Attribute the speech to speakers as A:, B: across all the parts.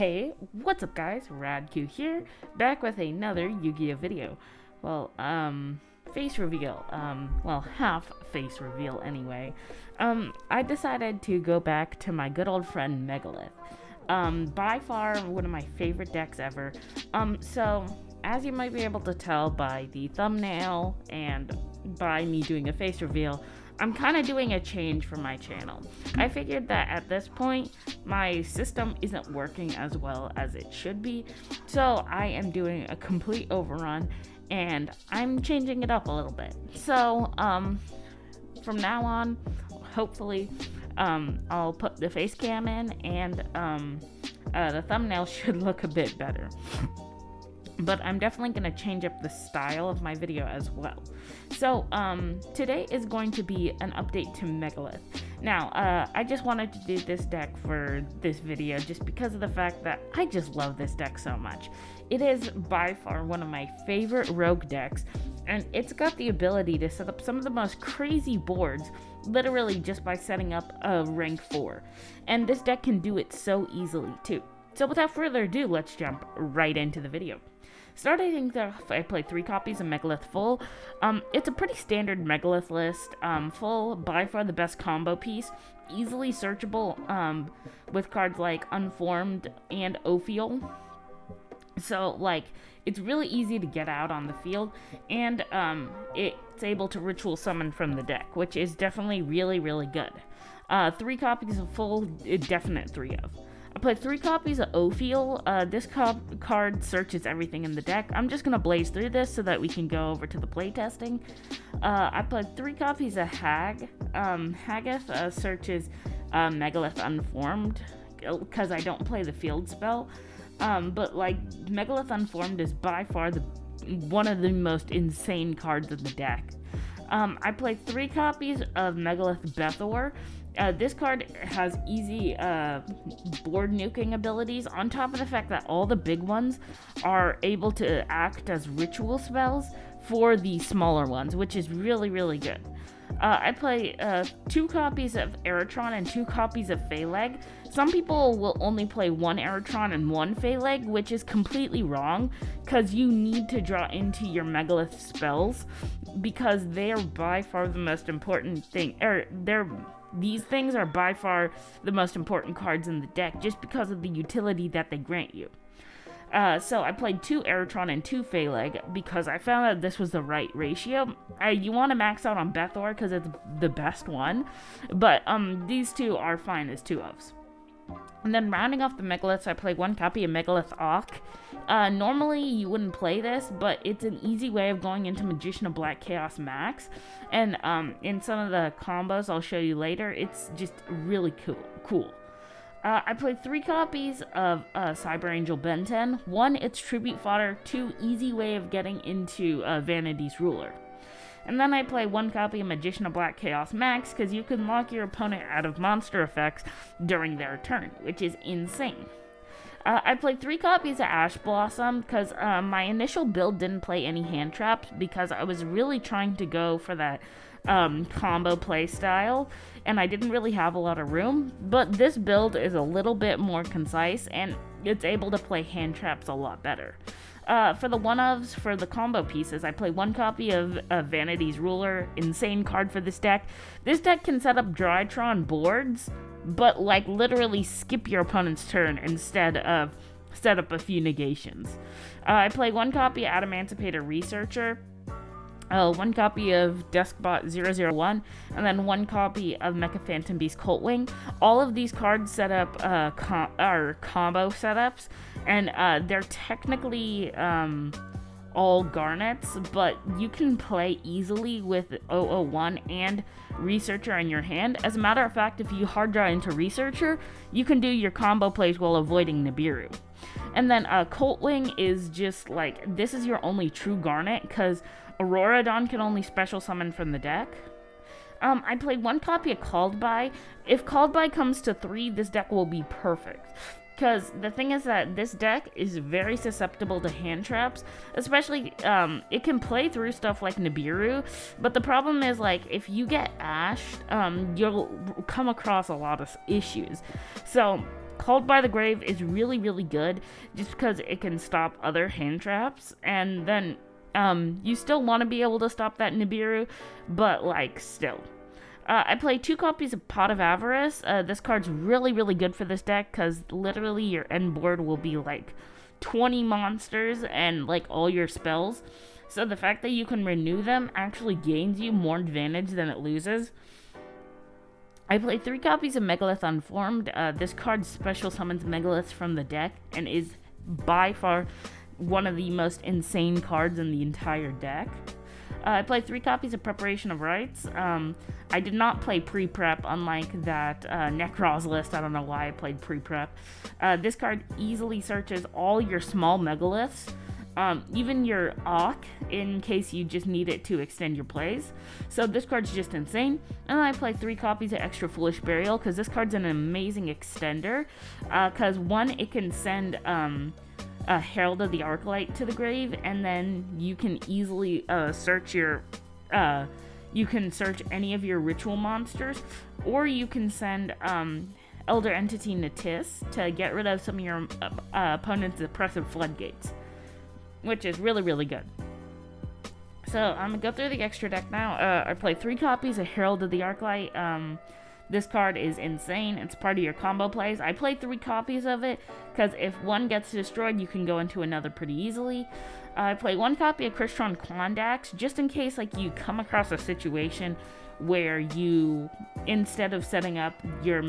A: Hey, what's up guys? Radku here, back with another Yu-Gi-Oh video. Face reveal. Half face reveal anyway. I decided to go back to my good old friend Megalith. By far one of my favorite decks ever. So as you might be able to tell by the thumbnail and by me doing a face reveal, I'm kind of doing a change for my channel. I figured that at this point, my system isn't working as well as it should be, so I am doing a complete overrun, and I'm changing it up a little bit. So, from now on, hopefully, I'll put the face cam in, and the thumbnail should look a bit better. But I'm definitely going to change up the style of my video as well. So, today is going to be an update to Megalith. Now, I just wanted to do this deck for this video just because of the fact that I just love this deck so much. It is by far one of my favorite rogue decks, and it's got the ability to set up some of the most crazy boards, literally just by setting up a rank 4. And this deck can do it so easily, too. So without further ado, let's jump right into the video. Starting off, I played 3 copies of Megalith Full. It's a pretty standard Megalith list. Full, by far the best combo piece. Easily searchable with cards like Unformed and Ophiel. So, it's really easy to get out on the field. And it's able to ritual summon from the deck, which is definitely really, really good. 3 copies of Full, a definite 3 of. I played 3 copies of Ophiel. This card searches everything in the deck. I'm just going to blaze through this so that we can go over to the playtesting. I played 3 copies of Hag. Haggith searches Megalith Unformed, because I don't play the field spell. But Megalith Unformed is by far one of the most insane cards in the deck. I played 3 copies of Megalith Bethor. This card has easy board nuking abilities, on top of the fact that all the big ones are able to act as ritual spells for the smaller ones, which is really, really good. I play 2 copies of Eritron and 2 copies of Phaleg. Some people will only play 1 Eritron and 1 Phaleg, which is completely wrong, because you need to draw into your Megalith spells, because they are by far the most important thing. These things are by far the most important cards in the deck, just because of the utility that they grant you. So I played 2 Eritron and 2 Phaleg because I found that this was the right ratio. You want to max out on Bethor because it's the best one, but these 2 are fine as 2-ofs. And then rounding off the Megaliths, I played 1 copy of Megalith Auk. Normally you wouldn't play this, but it's an easy way of going into Magician of Black Chaos Max. And in some of the combos I'll show you later, it's just really cool. I played 3 copies of Cyber Angel Ben 10. 1, it's Tribute Fodder. 2, easy way of getting into Vanity's Ruler. And then I play 1 copy of Magician of Black Chaos Max, because you can lock your opponent out of monster effects during their turn, which is insane. I played 3 copies of Ash Blossom, because my initial build didn't play any hand traps, because I was really trying to go for that combo play style, and I didn't really have a lot of room. But this build is a little bit more concise, and it's able to play hand traps a lot better. For the 1-ofs, for the combo pieces, I play 1 copy of Vanity's Ruler. Insane card for this deck. This deck can set up Drytron boards, but literally skip your opponent's turn instead of set up a few negations. I play 1 copy of Adamancipator Researcher, 1 copy of Deskbot 001, and then 1 copy of Mecha Phantom Beast Coltwing. All of these cards set up are combo setups, and they're technically all garnets, but you can play easily with 001 and Researcher in your hand. As a matter of fact, if you hard draw into Researcher, you can do your combo plays while avoiding Nibiru. And then Coltwing is just this is your only true garnet, because Auroradon can only special summon from the deck. I played 1 copy of Called By. If Called By comes to 3, this deck will be perfect. Because the thing is that this deck is very susceptible to hand traps, especially, it can play through stuff like Nibiru, but the problem is, if you get ashed, you'll come across a lot of issues. So Called by the Grave is really, really good just because it can stop other hand traps, and then you still want to be able to stop that Nibiru, but like still. I play 2 copies of Pot of Avarice. This card's really, really good for this deck because literally your end board will be like 20 monsters and like all your spells. So the fact that you can renew them actually gains you more advantage than it loses. I play 3 copies of Megalith Unformed. This card special summons Megaliths from the deck and is by far one of the most insane cards in the entire deck. I play 3 copies of Preparation of Rites. I did not play pre-prep, unlike that Necros list. I don't know why I played pre-prep. This card easily searches all your small Megaliths, even your Auk, in case you just need it to extend your plays. So this card's just insane. And then I play 3 copies of Extra Foolish Burial, because this card's an amazing extender. Because one, it can send a Herald of the Arclight to the grave, and then you can easily search your you can search any of your ritual monsters, or you can send Elder Entity Natis to get rid of some of your opponent's oppressive floodgates, which is really, really good. So I'm gonna go through the extra deck now. I play 3 copies of Herald of the Arclight. This card is insane. It's part of your combo plays. I play 3 copies of it because if one gets destroyed, you can go into another pretty easily. I play 1 copy of Crystron Quandax just in case like you come across a situation where you, instead of setting up your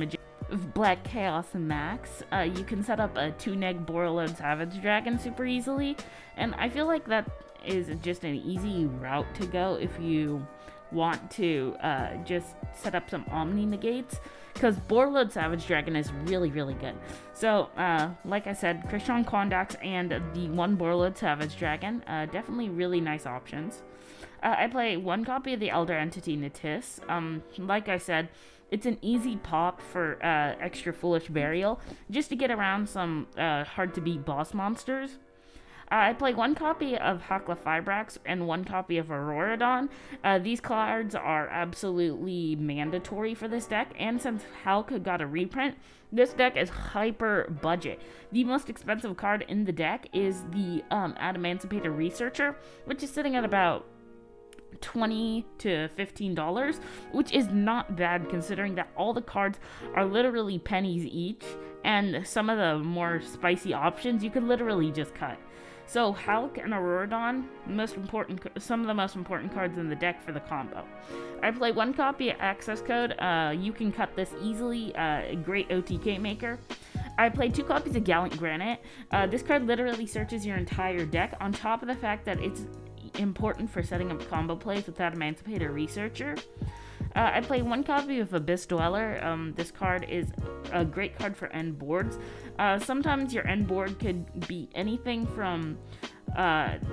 A: Black Chaos Max, you can set up a 2-neg Borreload Savage Dragon super easily. And I feel like that is just an easy route to go if you want to just set up some Omni negates, because Borreload Savage Dragon is really, really good. So like I said, Crystron Quandax and the 1 Borreload Savage Dragon, definitely really nice options. I play 1 copy of the Elder Entity Natis. Like I said, it's an easy pop for Extra Foolish Burial, just to get around some hard to beat boss monsters. I play 1 copy of Hakla Fibrax and 1 copy of Auroradon. These cards are absolutely mandatory for this deck, and since Halka got a reprint, this deck is hyper budget. The most expensive card in the deck is the Adamancipator Researcher, which is sitting at about $20 to $15, which is not bad considering that all the cards are literally pennies each, and some of the more spicy options you could literally just cut. So Hulk and Auroradon, some of the most important cards in the deck for the combo. I play 1 copy of Access Code. You can cut this easily. A great OTK maker. I play 2 copies of Gallant Granite. This card literally searches your entire deck, on top of the fact that it's important for setting up combo plays with that Emancipator Researcher. I play 1 copy of Abyss Dweller. This card is a great card for end boards. Sometimes your end board could be anything from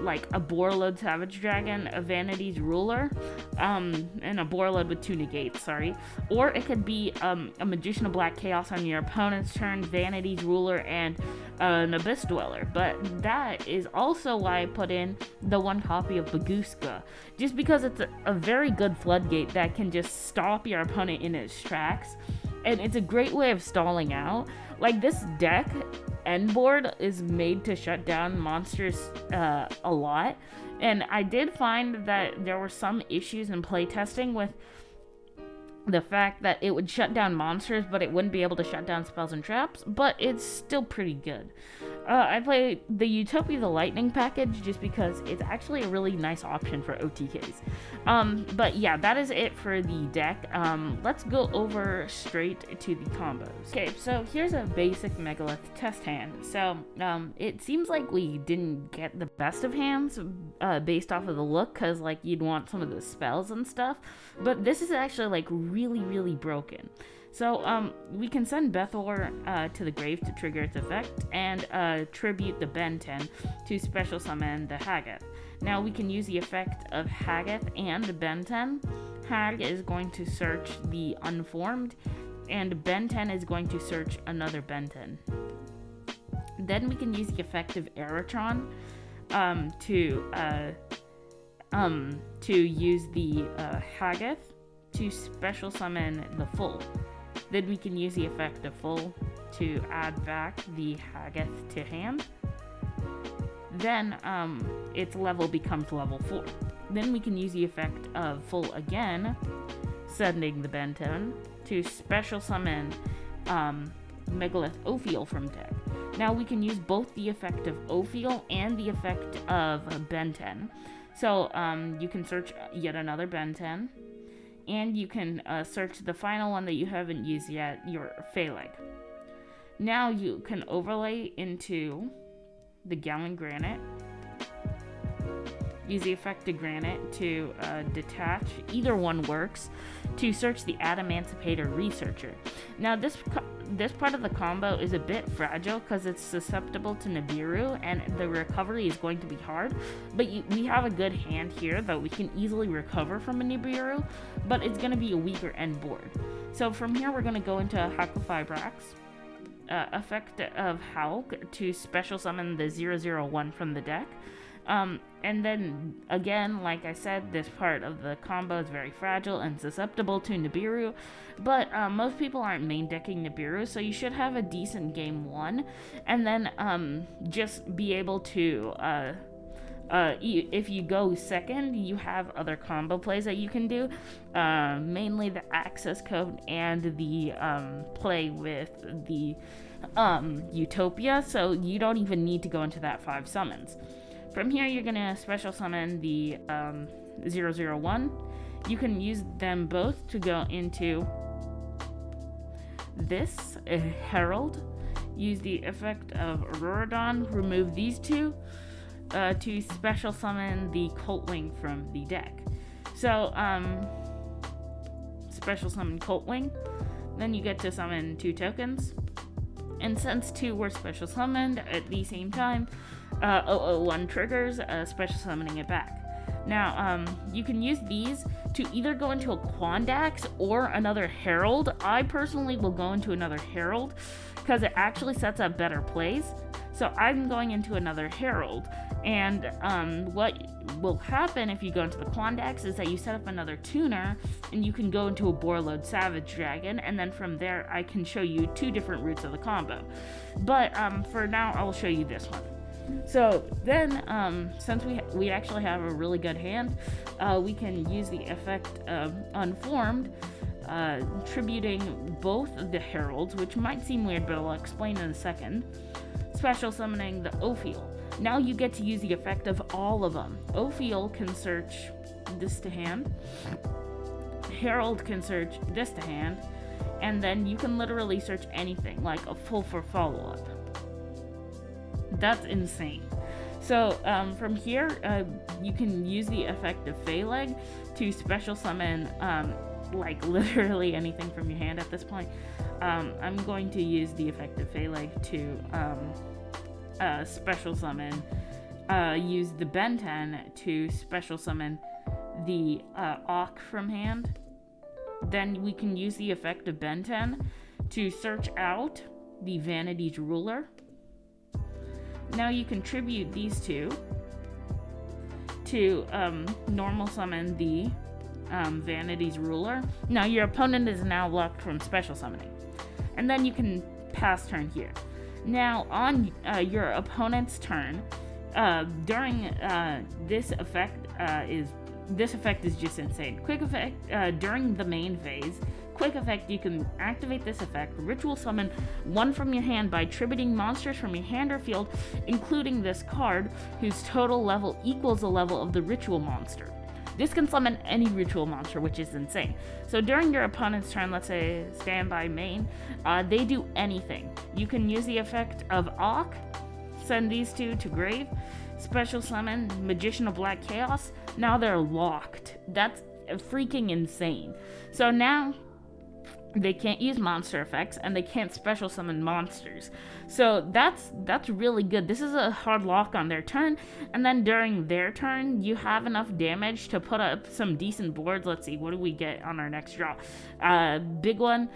A: like a Borreload Savage Dragon, a Vanity's Ruler, and a Borreload with 2 negates, or it could be a Magician of Black Chaos on your opponent's turn, Vanity's Ruler, and an Abyss Dweller. But that is also why I put in the 1 copy of Baguska, just because it's a very good floodgate that can just stop your opponent in its tracks, and it's a great way of stalling out. Like, this deck end board is made to shut down monsters a lot, and I did find that there were some issues in playtesting with the fact that it would shut down monsters, but it wouldn't be able to shut down spells and traps, but it's still pretty good. I play the Utopia the Lightning package just because it's actually a really nice option for OTKs. But yeah, that is it for the deck. Let's go over straight to the combos. Okay, so here's a basic Megalith test hand. So it seems like we didn't get the best of hands based off of the look, because like you'd want some of the spells and stuff, but this is actually like really, really broken. So we can send Bethor to the grave to trigger its effect, and tribute the Benten to special summon the Hagath. Now we can use the effect of Hagath and Benten. Hag is going to search the Unformed, and Benten is going to search another Benten. Then we can use the effect of Aeratron to use the Hagath to special summon the Full. Then we can use the effect of Full to add back the Haggith to hand. Then its level becomes level 4. Then we can use the effect of Full again, sending the Ben 10 to special summon Megalith Ophiel from deck. Now we can use both the effect of Ophiel and the effect of Ben 10. So you can search yet another Ben 10, and you can search the final one that you haven't used yet, your Phaleg. Now you can overlay into the Gallon Granite, use the effect of Granite to detach, either one works, to search the Adamancipator Researcher. Now this part of the combo is a bit fragile because it's susceptible to Nibiru, and the recovery is going to be hard, but we have a good hand here that we can easily recover from a Nibiru, but it's going to be a weaker end board. So from here we're going to go into Hakufibrax. Effect of Hulk to special summon the 001 from the deck. And then, again, like I said, this part of the combo is very fragile and susceptible to Nibiru, but most people aren't main decking Nibiru, so you should have a decent game 1, and then just be able to, if you go second, you have other combo plays that you can do, mainly the access code and the play with the Utopia, so you don't even need to go into that 5 summons. From here, you're going to special summon the 001. You can use them both to go into this Herald. Use the effect of Auroradon. Remove these two to special summon the Coltwing from the deck. So, special summon Coltwing. Then you get to summon 2 tokens. And since 2 were special summoned at the same time, 001 triggers, special summoning it back. Now, you can use these to either go into a Quandax or another Herald. I personally will go into another Herald because it actually sets up better plays. So I'm going into another Herald. And what will happen if you go into the Quandax is that you set up another tuner, and you can go into a Borload Savage Dragon, and then from there I can show you 2 different routes of the combo. But for now, I will show you this one. So then, since we actually have a really good hand, we can use the effect of Unformed, tributing both of the Heralds, which might seem weird, but I'll explain in a second. Special summoning the Ophiel. Now you get to use the effect of all of them. Ophiel can search this to hand. Herald can search this to hand. And then you can literally search anything, like a full for follow-up. That's insane. So from here, you can use the effect of Phaleg to special summon like literally anything from your hand at this point. I'm going to use the effect of Phaleg to special summon, use the Ben 10 to special summon the Auk from hand. Then we can use the effect of Ben 10 to search out the Vanity's Ruler. Now you can tribute these 2 to normal summon the Vanity's Ruler. Now your opponent is now blocked from special summoning. And then you can pass turn here. Now on your opponent's turn, during this effect is just insane. Quick effect during the main phase. Quick effect, you can activate this effect, ritual summon 1 from your hand by tributing monsters from your hand or field, including this card, whose total level equals the level of the ritual monster. This can summon any ritual monster, which is insane. So during your opponent's turn, let's say standby main, they do anything. You can use the effect of Auk, send these 2 to grave, special summon Magician of Black Chaos. Now they're locked. That's freaking insane. So now they can't use monster effects, and they can't special summon monsters. So that's really good. This is a hard lock on their turn, and then during their turn, you have enough damage to put up some decent boards. Let's see, what do we get on our next draw? Big one,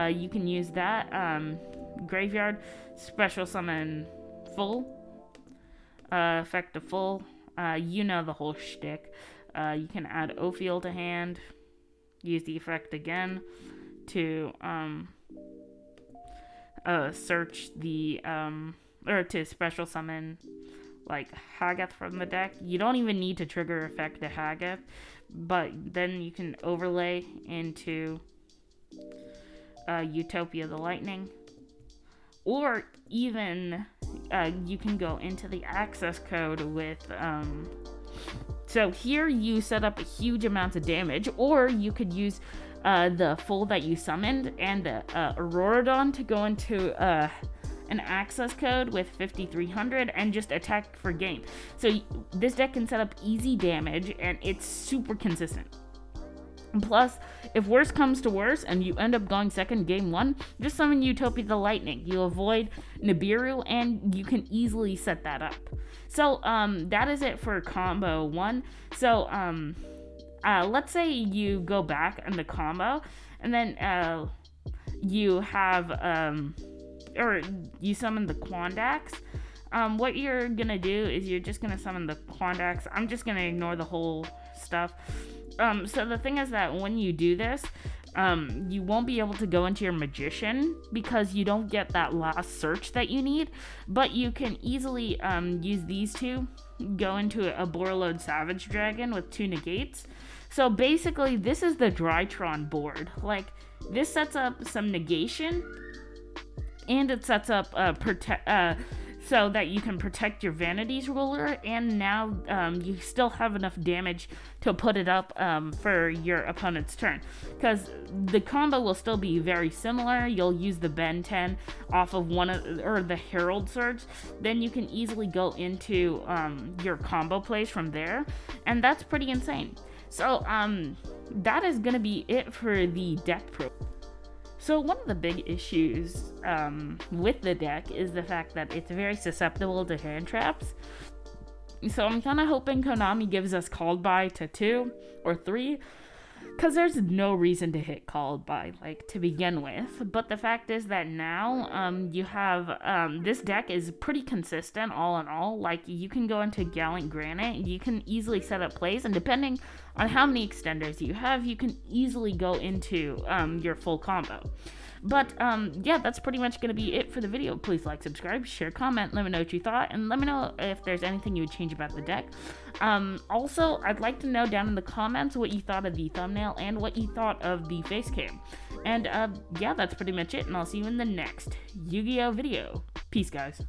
A: you can use that. Graveyard, special summon full, effect of full. You know the whole shtick. You can add Ophiel to hand, use the effect again to search the, or to special summon, like, Hageth from the deck. You don't even need to trigger effect the Hageth, but then you can overlay into Utopia the Lightning. Or even you can go into the access code with, so here you set up huge amounts of damage, or you could use the full that you summoned and the Auroradon to go into an access code with 5300 and just attack for game. So this deck can set up easy damage and it's super consistent. Plus, if worse comes to worse and you end up going second game 1, just summon Utopia the Lightning. You avoid Nibiru and you can easily set that up. So that is it for combo 1. So let's say you go back in the combo and then you have or you summon the Quandax. What you're gonna do is you're just gonna summon the Quandax. I'm just gonna ignore the whole stuff. So the thing is that when you do this, you won't be able to go into your Magician because you don't get that last search that you need, but you can easily use these two, go into a Borreload Savage Dragon with 2 negates. So basically, this is the Drytron board. Like, this sets up some negation, and it sets up so that you can protect your Vanity's Ruler, and now you still have enough damage to put it up for your opponent's turn. Because the combo will still be very similar. You'll use the Ben 10 off of or the Herald Surge. Then you can easily go into your combo plays from there, and that's pretty insane. So that is going to be it for the deck pro. So one of the big issues with the deck is the fact that it's very susceptible to hand traps. So I'm kind of hoping Konami gives us Called By to 2 or 3, because there's no reason to hit Called By, like, to begin with. But the fact is that now you have, this deck is pretty consistent all in all. Like, you can go into Gallant Granite, you can easily set up plays, and depending on how many extenders you have, you can easily go into your full combo. But yeah, that's pretty much going to be it for the video. Please like, subscribe, share, comment, let me know what you thought, and let me know if there's anything you would change about the deck. Also, I'd like to know down in the comments what you thought of the thumbnail and what you thought of the face cam. And yeah, that's pretty much it, and I'll see you in the next Yu-Gi-Oh video. Peace, guys.